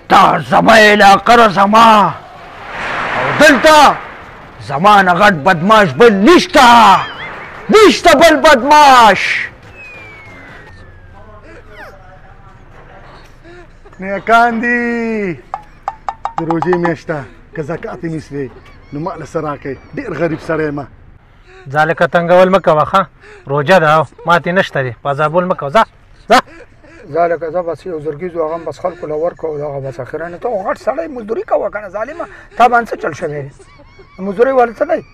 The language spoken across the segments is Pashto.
دا زما علاقه زما او دلته زما نه غټ بدماش بل نشته بل بدماش. نیکان دي د روژې میاشت ده که زکات یې نیسلی نو ما له څه راکئ ډېر غریب سړی یم. ځه لکه تنګول مه کوه ښه روژه ده ماتې نشته دی بازابول مه کوه ځه ځه ځه لکه زه بس یو زرګیزو هغه هم بس خلکو له ورکړو دغه بس اخرانه ته غټ سړی مزدوري کوه که نه ظالمه تا باندې څه چل شوی دی مزدورۍ والا څه دی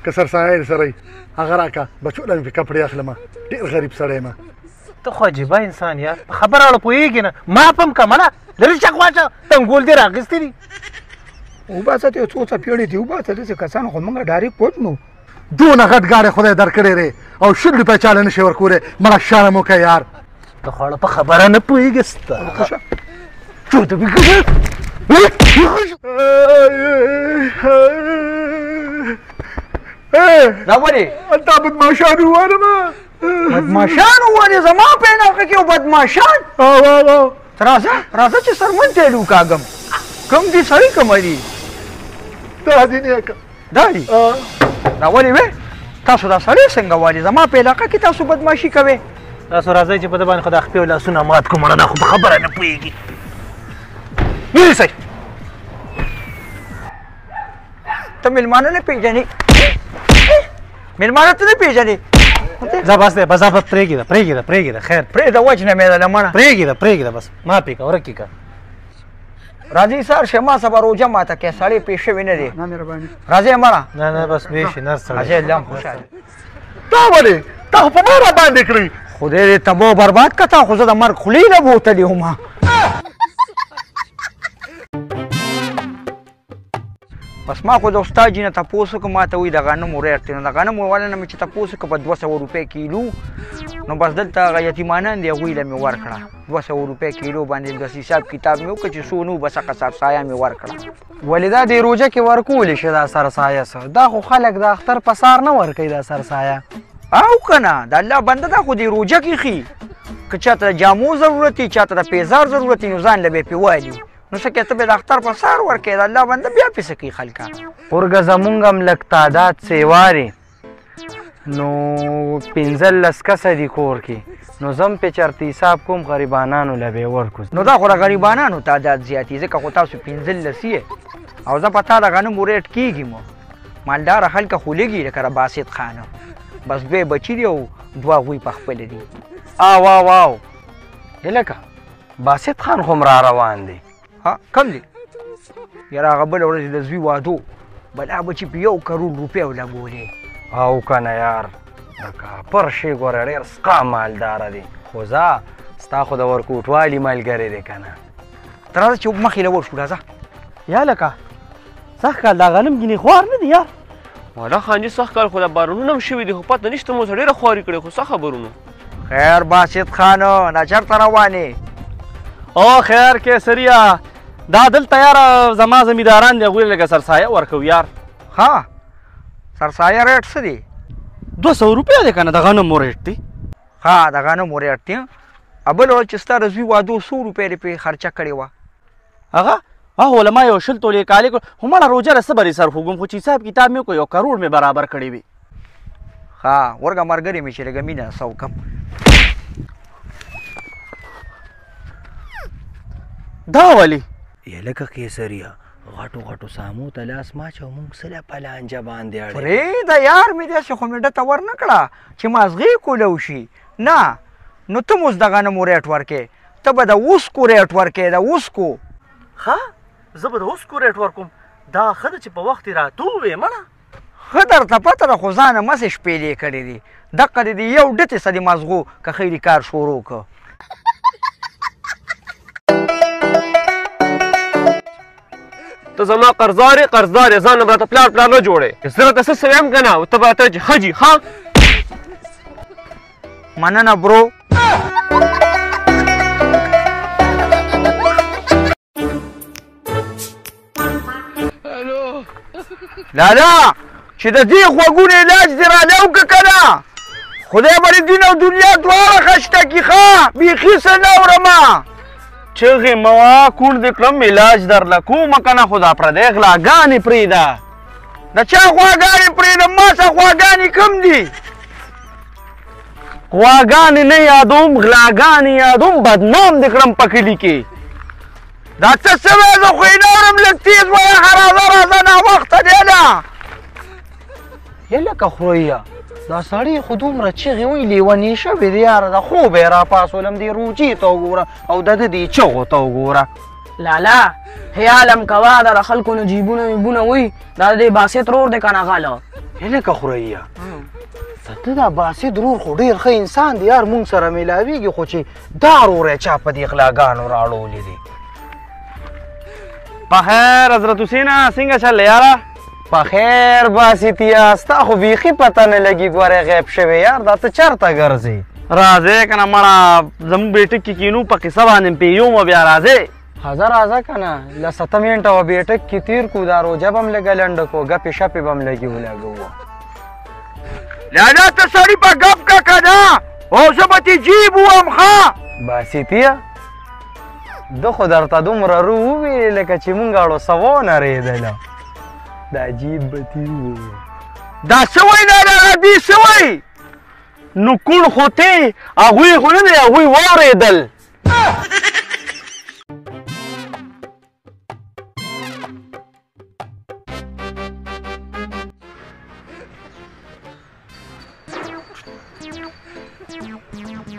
که سرسایه یې سره هغه راکړه بچو له مې پې کپړې اخلمه ډېر غریب سړی یم. ته خو عجیبه انسان یار په خبره اړه پوهېږي نه ما پم که منه لرې چک واچه تنګول دې راغېستې دي وباسه ته یو څو څپېړې دي وباسه داسې کسان خو موږ ډارې پوجنو دونه غټ ګاډی خدای درکړی دی او شل روپۍ چاله نشي ورکولی مړه شرم وکړه یار. ته خو اړه په خبره نه پوهېږې ستا چوته دا ولې تا بدماشان ووالمه بدماشان ووالې زما په علاقه کې یو بدماشان راځه چې سرمن ته یې لوکاږم کوم دي سړي کومه دي دا دي نیکه دا دي دا ولې وې تاسو دا سړی څنګه والي زما په علاقه کې تاسو بدماشي کوئ تاسو راځئ چې په ده باندې خو د خپې او لاسونه مات کړو مړه دا خو په خبره نه پوهېږي ونیسئ ته مېلمانه نه پېژنې مېلمانه ته نه پېژنې ځه بس دی بس پرېږدې خیر پرېږده وجنه مې ده لمنه پرېږده بس ما پې که ورک یې که راځئ سهار شه ما سبا روژه ماته کړې سړی پېښ شوی نه دی نه مهرباني راځئ مړه نه بس ویښ نر سړی راځئ الله هم خوشحاله تا ولې تا خو په ما راباندې کړئ خدای دې تباه برباد کړه تا خو زه د مرګ خولې نه بوتلې وم بس ما خو د استاد جي نه تپوس وکړه ما ته وایي د غنمو ریټ دی نو د غنمو والا نه مې چې تپوس وکړه په 200 روپۍ کیلو نو بس دلته هغه یتیمانان دي هغوی له مې ورکړه 200 روپۍ کیلو باندې بس حساب کتاب مې وکړه چې څو نو بس هغه سرسایه مې ورکړه ولې دا دې روژه کې ورکولی شي دا سرسایه څه دا خو خلک د اختر په سار نه ورکوي دا سرسایه او که نه د الله بنده دا خو دې روژه کې ښي که چاته د جامو ضرورت وي چاته د پیزار ضرورت وي نو ځان له به یې پې والي نو څه کې ته به د اختر په سهار ورکوې د الله بنده بیا پې څه کوي خلکه ورګه زمونږ هم لږ تعداد سیوارې نو 15 کسه دي کور کې نو زه هم پې چېرته حساب کوم غریبانانو له به یې ورکړو نو دا خو د غریبانانو تعداد زیات ځکه خو تاسو 15 یې او زه په تا د غنمو ریټ کېږي مالداره خلکه خو لږي لکه د باسط خانه بس دوی بچي دي او دوه هغوی په خپله دي واو هلکه باسط خان خو را روان دی ها کم دی یاره هغه بله ورځ د زوی وادو بلا بچي په 1 کروڑ روپۍ ولګولې او که نه یار د کاپر شي ګوره ډېر سقا مالداره دی خو ځه ستا خو د ورکوټوالي ملګری دی که نه ته راځه چې مخې له ور شو راځه یا لکه سخت کال دا غنم ګینې خوار نه دی یار والا خانجي سخت کال خو دا بارونونه هم شوي دي خو پته نشته مو څه ډېره خواري کړې خو څه خبرونو خیر باسط خانو دا چېرته روانې او خیر کیسریا دا دلته یاره زما زمینداران دي هغوی لږه سرسایه ورکوي یار ها سرسایه ریټ څه دی 200 روپۍ دی که نه د غنمو ریټ دی ها د غنمو ریټ دی بل ورځ چې ستا د زوی واده 100 روپۍ دې پرې خرچه کړې وه هغه ما یو 20 تولې کالي کړو خو مړه روژه له څه برې صرف وګم خو چې حساب کتاب مې وکړو 1 کروڑ مې برابر کړی وي ها ورګه ملګري مې چې لږه مینه څه وکړم دا ولې لکه کیسریا غټو سامو ته لاس ماچو موږ سره په لانجه باندې اړ پرېږده یار مې داسې خو مې ډته ور نه کړه چې مازغې کولو شي نه نو ته مو اوس د غنمو ریټ ورکې ته به د اوسکو ریټ ورکې د اوسکو ښه زه به د اوسکو ریټ ورکوم دا ښه ده چې په وخت یې راتو وې مړه ښه درته پته ده خو ځانه مسې شپېلې کړې دي دقه دې د یو ډتې څه د مازغو که خیري کار شروع که ته زما قرضدار یې ځان نه به راته پلار نه جوړې زه راته څه څه ویم که نه ته به راته ښه جي ښه مننه برو لالا چې د دې غوږونو علاج دې رانه وکړه که نه خدای به دې دین او دنیا دواړه ښه شته کي ښه بیخي څه نه اورمه چغې موا کوڼ دې کړم علاج درله کومه که نه خو دا پردی غلاګانې پرېږده د چا غواګانې پرېږدم ما څه غواګانې کم دي غواګانې نه یادوم غلاګانې یادوم بدنام دې کړم په کلي کې دا څه سوی زه خو یې نه اورم لږ تېز وایه راځه راځه ناوخته دی نه یا لکه خوریا دا سړی خو دومره چغې وایي لیونی شوی دی یاره د خوب یې راپاڅولم دې روجې ته وګوره او د ده دې چغو ته وګوره لالا خیالم کوه دا د خلکو نه جیبونه ویبونه وي دا د دې باسط رور دی که نه غله یا لکه خوریا د ده دا باسط رور خو ډېر ښه انسان دی یار مونږ سره میلاویږي خو چې دا رور یې چا په دې غلاګانو راړولې دي په خیر حضرت حسینه څنګه چل یاره په خیر باسطیا ستا خو بیخي پته نه لګي ګورې غیب شوی یار دا ته چېرته ګرځې راځې که نه مړه زموږ بیټک کې کینو په قصه باندې پیوم بیا راځې حاضر راځه که نه له 7 منټه و بیټک کې تیر کو دا روجه به م لږه لنډه کو ګپې شپې به م لږې ولګوه لالا ته سړي په ګپ که که نه او زه به تې جیب ووم ښه باسطیه ده خو درته دومره رو وویلې لکه چې مونږ اړو څه ونرېدله دا جیب به تې وویل دا څه وایي لالا دې څه وایي نو کوڼ خو ته هغوی خو نه دی هغوی واورېدل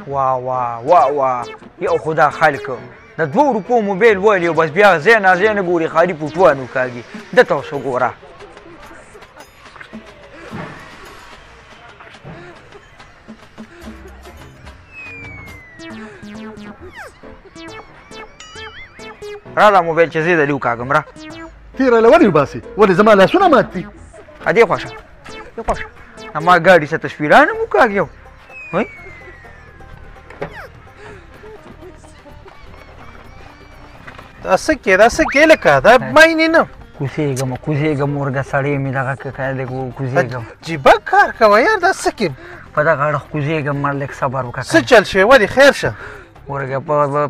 واه واه واه واه یو خدا خلکو د 2 روپو موبایل ویلی او بس بیا ځای نه ځای نه ګوري خالي پوټوانو کاږي دته اوس وګوره را دا موبایل چې زه دلې وکاږم را تیره له ولې وباسې ولې زما لاسونه مات دي ادې خوښه دې خوښه ما ګاډي څه تصویرانه مو کاږي وای دا څه کې دا څه کې لکه دا ماینې نه کوزېږم ورګه سړی مې دغه دی کوزېږم عجیبه کار کوه یار دا څه کې په دغه اړخ کوزېږم مړ لږ صبر وکړه څه چل شوی ولې خیر شه ورګه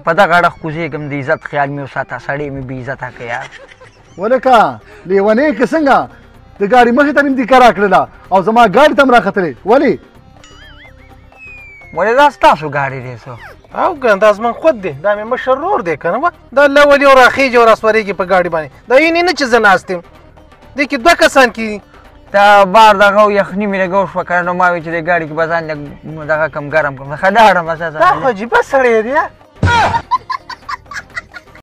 په دغه اړخ کوزېږم د عزت خیال مې وساته سړی مې بې عزته که یار ولکه لیونۍ که څنګه د ګاډي مخې ته مې دې کرا کړله او زما ګاډي ته م راختلې ولې ولې دا ستاسو ګاډی دی څه او ګران دا زما خود دی دا مې مشر رور دی که نه دا لولي او راخیږي او راسپارېږي په ګاډي باندې دا یې نه چې زه ناست یم دې کې 2 کسان کېږي دا بار دغه یخني مې لږه وشوه که نو ما وایي چې د ګاډي کې به ځان لږ دغه کم ګرم کړم ښه لاړم بس دا خو عجیبه سړی دی